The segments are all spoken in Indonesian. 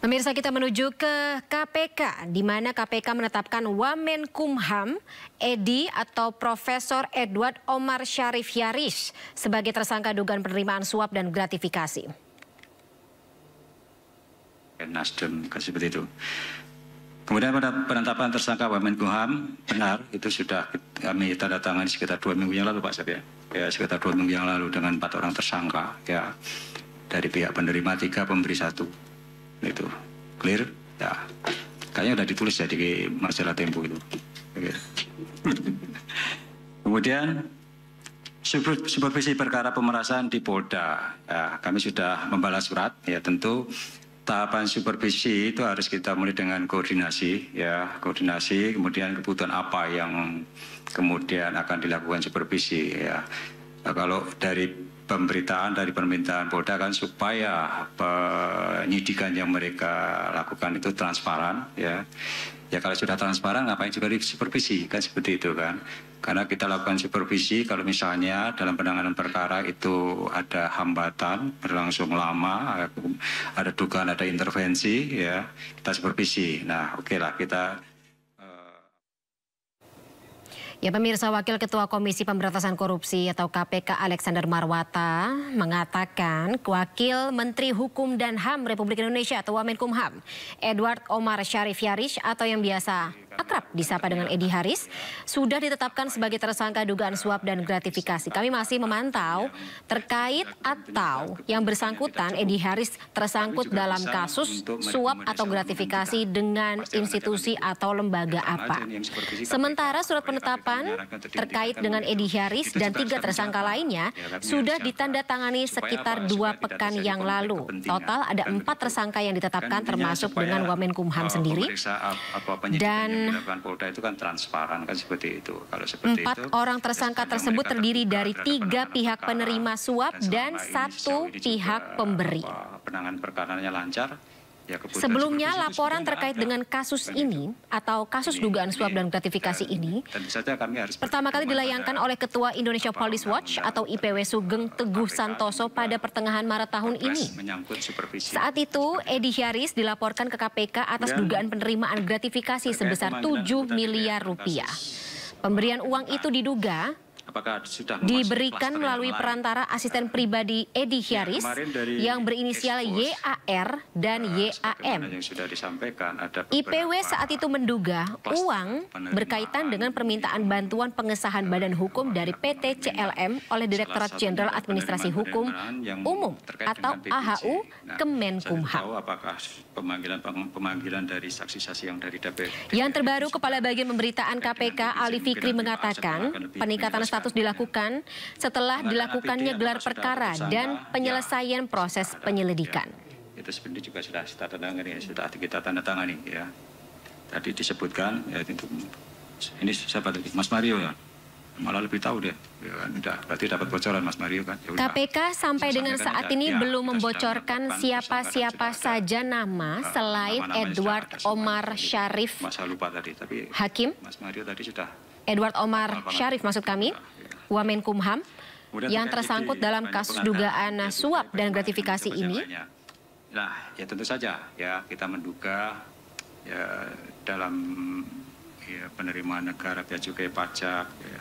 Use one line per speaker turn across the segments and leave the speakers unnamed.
Pemirsa, kita menuju ke KPK, di mana KPK menetapkan Wamenkumham Edi atau Profesor Edward Omar Syarif Yaris sebagai tersangka dugaan penerimaan suap dan gratifikasi.
Nasdem kan seperti itu. Kemudian pada penetapan tersangka Wamenkumham, benar itu sudah kami tanda tangani sekitar 2 minggu yang lalu, Pak Syaf, ya sekitar 2 minggu yang lalu dengan 4 orang tersangka, ya dari pihak penerima 3, pemberi 1. Itu clear ya, kayaknya udah ditulis ya di majalah Tempo itu. Kemudian supervisi perkara pemerasan di Polda, ya, kami sudah membalas surat. Ya tentu tahapan supervisi itu harus kita mulai dengan koordinasi, ya koordinasi, kemudian kebutuhan apa yang kemudian akan dilakukan supervisi, ya. Nah, kalau dari pemberitaan dari permintaan Polda kan supaya penyidikan yang mereka lakukan itu transparan, ya. Ya kalau sudah transparan ngapain juga di supervisi, kan seperti itu kan. Karena kita lakukan supervisi kalau misalnya dalam penanganan perkara itu ada hambatan berlangsung lama, ada dugaan ada intervensi, ya kita supervisi. Nah oke lah kita.
Ya pemirsa, Wakil Ketua Komisi Pemberantasan Korupsi atau KPK Alexander Marwata mengatakan Wakil Menteri Hukum dan HAM Republik Indonesia atau Wamenkumham Edward Omar Syarif Yaris atau yang biasa akrab disapa dengan Edi Haris sudah ditetapkan sebagai tersangka dugaan suap dan gratifikasi. Kami masih memantau terkait atau yang bersangkutan Edi Haris tersangkut dalam kasus suap atau gratifikasi dengan institusi atau lembaga apa. Sementara surat penetapan terkait dengan Edi Haris dan 3 tersangka lainnya sudah ditandatangani sekitar 2 pekan yang lalu. Total ada 4 tersangka yang ditetapkan termasuk dengan Wamenkumham sendiri. Dan
Polda itu kan transparan kan seperti itu. Kalau seperti
4 orang tersangka tersebut terdiri dari 3 pihak penerima suap dan 1 pihak pemberi.
Penanganan perkaranya lancar.
Sebelumnya laporan terkait dengan kasus ini atau kasus dugaan suap dan gratifikasi ini pertama kali dilayangkan oleh Ketua Indonesia Police Watch atau IPW Sugeng Teguh Santoso pada pertengahan Maret tahun ini. Saat itu Edi Haris dilaporkan ke KPK atas dugaan penerimaan gratifikasi sebesar 7 miliar rupiah. Pemberian uang itu diduga diberikan melalui perantara asisten pribadi Edi Haris yang berinisial YAR dan YAM. IPW saat itu menduga uang berkaitan dengan permintaan bantuan pengesahan badan hukum dari PT CLM oleh Direktorat Jenderal Administrasi Hukum Umum atau AHU Kemenkumham. Yang terbaru, Kepala Bagian Pemberitaan KPK Ali Fikri mengatakan peningkatan status dilakukan setelah dilakukannya gelar perkara dan penyelesaian proses penyelidikan.
Itu sebenarnya juga sudah kita tanda tangani, ya. Tadi disebutkan, ya itu ini siapa tadi? Mas Mario ya. Malah lebih tahu deh. Ya, udah, berarti dapat bocoran Mas Mario kan. Ya,
KPK sampai dengan saat ini belum membocorkan siapa-siapa saja nama selain Edward Omar Syarif Hakim.
Mas Mario tadi sudah.
Edward Omar Syarif maksud kami, Wamenkumham yang tersangkut dalam kasus dugaan suap dan gratifikasi ini.
Nah, ya tentu saja ya kita menduga ya dalam ya, penerimaan negara, bea cukai, pajak, ya,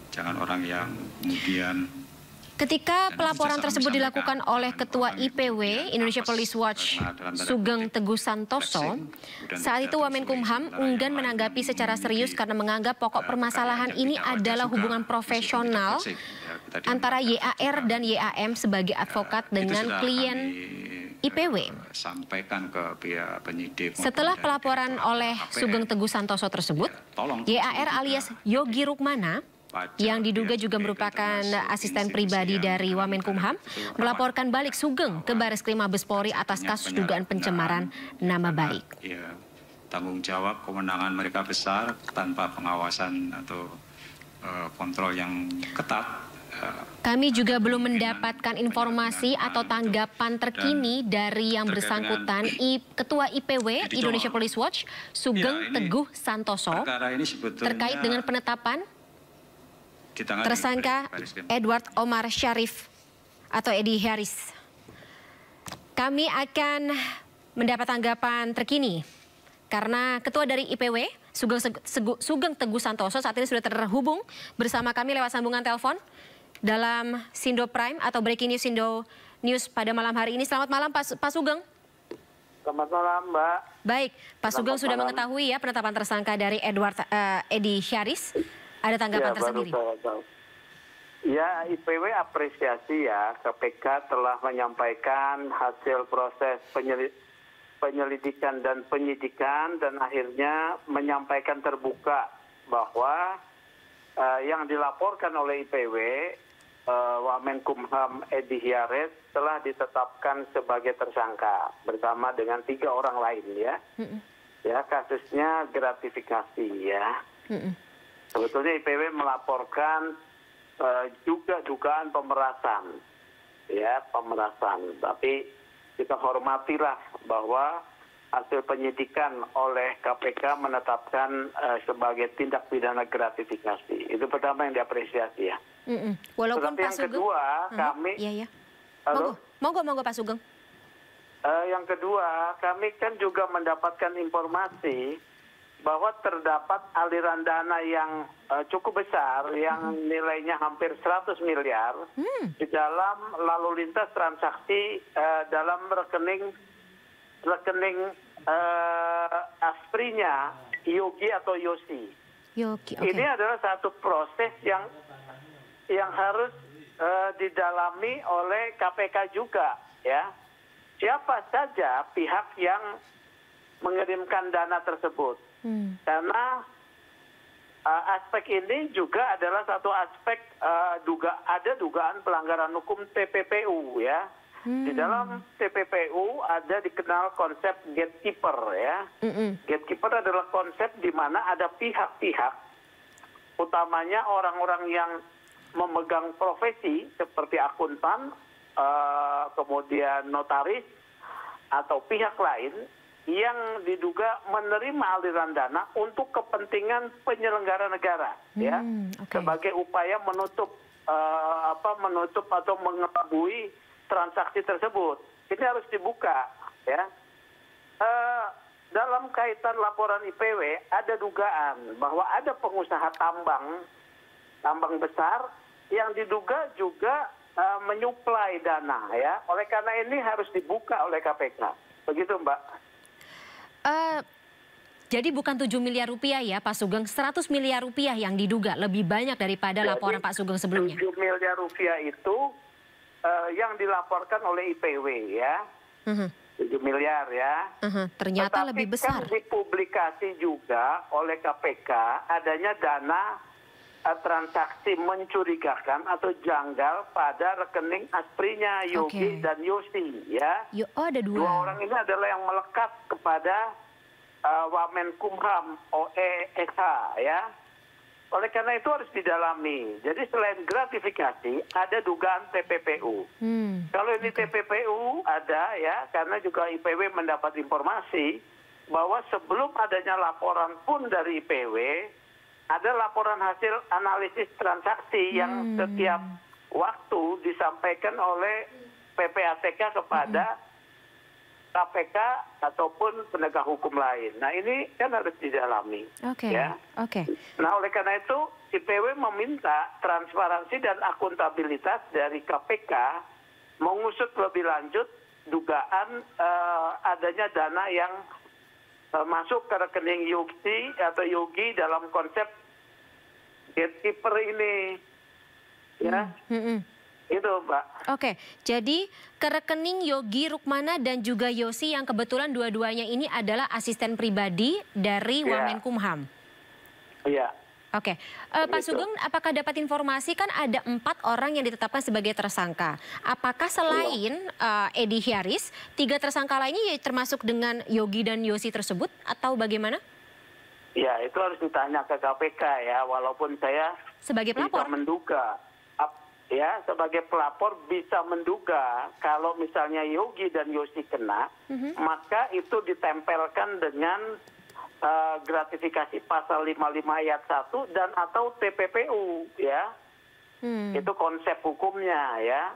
jangan orang yang kemudian.
Ketika pelaporan tersebut dilakukan oleh Ketua IPW Indonesia Police Watch Sugeng Teguh Santoso, saat itu Wamenkumham enggan menanggapi secara serius karena menganggap pokok permasalahan ini adalah hubungan profesional antara YAR dan YAM sebagai advokat dengan klien IPW. Setelah pelaporan oleh Sugeng Teguh Santoso tersebut, YAR alias Yogi Rukmana yang diduga juga merupakan asisten pribadi dari Wamenkumham melaporkan balik Sugeng ke Bareskrim Mabes Polri atas kasus dugaan pencemaran nama baik.
Ya, tanggung jawab kewenangan mereka besar tanpa pengawasan atau kontrol yang ketat.
Kami juga belum mendapatkan informasi atau tanggapan terkini dari yang bersangkutan Ketua IPW Indonesia Police Watch Sugeng Teguh Santoso terkait dengan penetapan tersangka Edward Omar Syarif atau Edi Haris. Kami akan mendapat tanggapan terkini karena Ketua dari IPW, Sugeng Teguh Santoso, saat ini sudah terhubung bersama kami lewat sambungan telepon dalam Sindo Prime atau Breaking News Sindo News pada malam hari ini. Selamat malam Pak Sugeng.
Selamat malam, Mbak.
Baik, Pak Sugeng sudah mengetahui ya penetapan tersangka dari Edi Hyaris. Ada tanggapan tersendiri?
Ya, IPW apresiasi ya, KPK telah menyampaikan hasil proses penyelidikan dan penyidikan dan akhirnya menyampaikan terbuka bahwa yang dilaporkan oleh IPW, Wamenkumham Edi Hyaris telah ditetapkan sebagai tersangka bersama dengan 3 orang lain ya. Ya, kasusnya gratifikasi ya. Sebetulnya IPW melaporkan juga dugaan pemerasan, ya pemerasan. Tapi kita hormatilah bahwa hasil penyidikan oleh KPK menetapkan sebagai tindak pidana gratifikasi. Itu pertama yang diapresiasi ya.
Walaupun
Tetapi
Pak
yang
Sugeng,
kedua kami,
Halo? Monggo Pak Sugeng.
Yang kedua kami kan juga mendapatkan informasi bahwa terdapat aliran dana yang cukup besar yang nilainya hampir 100 miliar di dalam lalu lintas transaksi dalam rekening asprinya Yogi atau Yosi.
Okay.
Ini adalah satu proses yang harus didalami oleh KPK juga ya. Siapa saja pihak yang mengirimkan dana tersebut. Karena aspek ini juga adalah satu aspek ada dugaan pelanggaran hukum TPPU ya. Di dalam TPPU ada dikenal konsep gatekeeper ya. Gatekeeper adalah konsep di mana ada pihak-pihak, utamanya orang-orang yang memegang profesi seperti akuntan, kemudian notaris atau pihak lain yang diduga menerima aliran dana untuk kepentingan penyelenggara negara ya, sebagai upaya menutup atau mengelabui transaksi tersebut. Ini harus dibuka ya. Dalam kaitan laporan IPW ada dugaan bahwa ada pengusaha tambang besar yang diduga juga menyuplai dana ya. Oleh karena ini harus dibuka oleh KPK. Begitu, Mbak.
Jadi bukan 7 miliar rupiah ya Pak Sugeng, 100 miliar rupiah yang diduga, lebih banyak daripada laporan Pak Sugeng sebelumnya.
7 miliar rupiah itu yang dilaporkan oleh IPW ya. 7 miliar ya.
Ternyata
tetapi
lebih besar.
Kan dipublikasi juga oleh KPK adanya dana transaksi mencurigakan atau janggal pada rekening asprinya Yogi dan Yosi ya.
Ada 2.
2 orang ini adalah yang melekat kepada Wamenkumham OESH ya. Oleh karena itu harus didalami. Jadi selain gratifikasi ada dugaan TPPU. Kalau ini TPPU ada ya, karena juga IPW mendapat informasi bahwa sebelum adanya laporan pun dari IPW ada laporan hasil analisis transaksi yang setiap waktu disampaikan oleh PPATK kepada KPK ataupun penegak hukum lain. Nah ini kan harus didalami. Ya. Nah oleh karena itu IPW meminta transparansi dan akuntabilitas dari KPK mengusut lebih lanjut dugaan adanya dana yang masuk ke rekening Yogi dalam konsep gatekeeper ini, ya, itu Mbak.
Jadi ke rekening Yogi, Rukmana dan juga Yosi yang kebetulan dua-duanya ini adalah asisten pribadi dari Wamenkumham.
Iya.
Pak Sugeng, apakah dapat informasi kan ada 4 orang yang ditetapkan sebagai tersangka. Apakah selain Edi Hyaris, 3 tersangka lainnya termasuk dengan Yogi dan Yosi tersebut atau bagaimana?
Ya itu harus ditanya ke KPK ya, walaupun saya
sebagai pelapor
bisa menduga. Ya, sebagai pelapor bisa menduga kalau misalnya Yogi dan Yosi kena, maka itu ditempelkan dengan gratifikasi pasal 55 ayat 1 dan atau TPPU ya. Itu konsep hukumnya ya.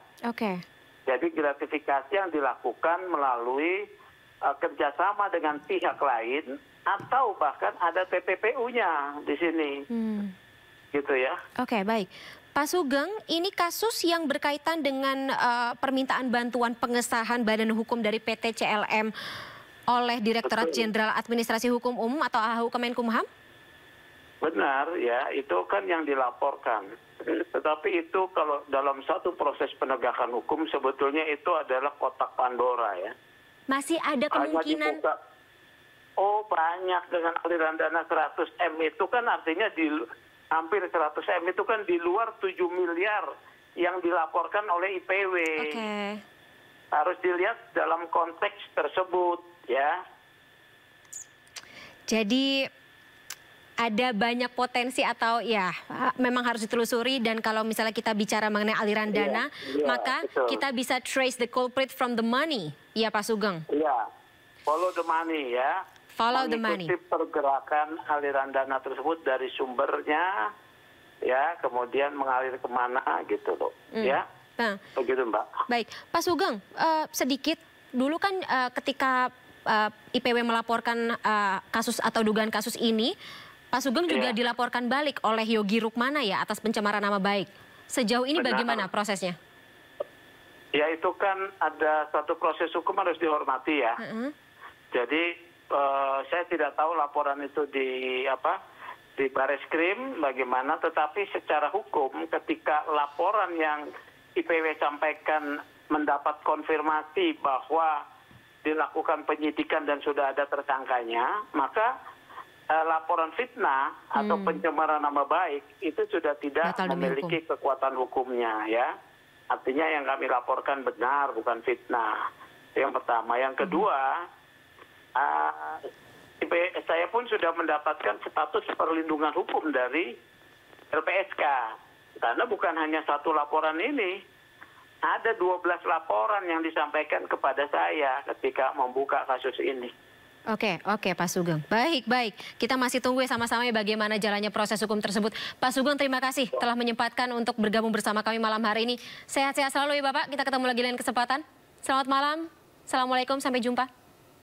Jadi gratifikasi yang dilakukan melalui kerjasama dengan pihak lain atau bahkan ada TPPU-nya di sini. Gitu ya.
Oke, baik. Pak Sugeng, ini kasus yang berkaitan dengan permintaan bantuan pengesahan badan hukum dari PT CLM oleh Direktorat Jenderal Administrasi Hukum Umum atau AHU Kemenkumham?
Benar, ya. Itu kan yang dilaporkan. Tetapi itu kalau dalam satu proses penegakan hukum sebetulnya itu adalah kotak Pandora, ya.
Masih ada kemungkinan?
Oh, banyak dengan aliran dana 100 M itu kan artinya hampir 100 M itu kan di luar 7 miliar yang dilaporkan oleh IPW. Harus dilihat dalam konteks tersebut, ya.
Jadi ada banyak potensi atau ya memang harus ditelusuri, dan kalau misalnya kita bicara mengenai aliran dana, maka
betul.
kita bisa trace the culprit from the money, ya Pak Sugeng?
Iya, follow the money, ya.
Follow the money.
Mengikuti pergerakan aliran dana tersebut dari sumbernya, ya, kemudian mengalir kemana gitu loh, ya.
Nah,
begitu Mbak.
Baik, Pak Sugeng, sedikit dulu kan ketika IPW melaporkan kasus atau dugaan kasus ini, Pak Sugeng juga dilaporkan balik oleh Yogi Rukmana ya atas pencemaran nama baik. Sejauh ini bagaimana prosesnya?
Ya, itu kan ada satu proses hukum harus dihormati, ya. Jadi saya tidak tahu laporan itu di Bareskrim bagaimana, tetapi secara hukum ketika laporan yang IPW sampaikan mendapat konfirmasi bahwa dilakukan penyidikan dan sudah ada tersangkanya, maka laporan fitnah atau pencemaran nama baik itu sudah tidak memiliki kekuatan hukumnya, ya. Artinya yang kami laporkan benar, bukan fitnah. Yang pertama. Yang kedua, saya pun sudah mendapatkan status perlindungan hukum dari LPSK. Karena bukan hanya satu laporan ini. Ada 12 laporan yang disampaikan kepada saya ketika membuka kasus ini.
Oke, Pak Sugeng. Baik. Kita masih tunggu sama-sama bagaimana jalannya proses hukum tersebut. Pak Sugeng, terima kasih telah menyempatkan untuk bergabung bersama kami malam hari ini. Sehat-sehat selalu ya Bapak. Kita ketemu lagi lain kesempatan. Selamat malam. Assalamualaikum, sampai jumpa.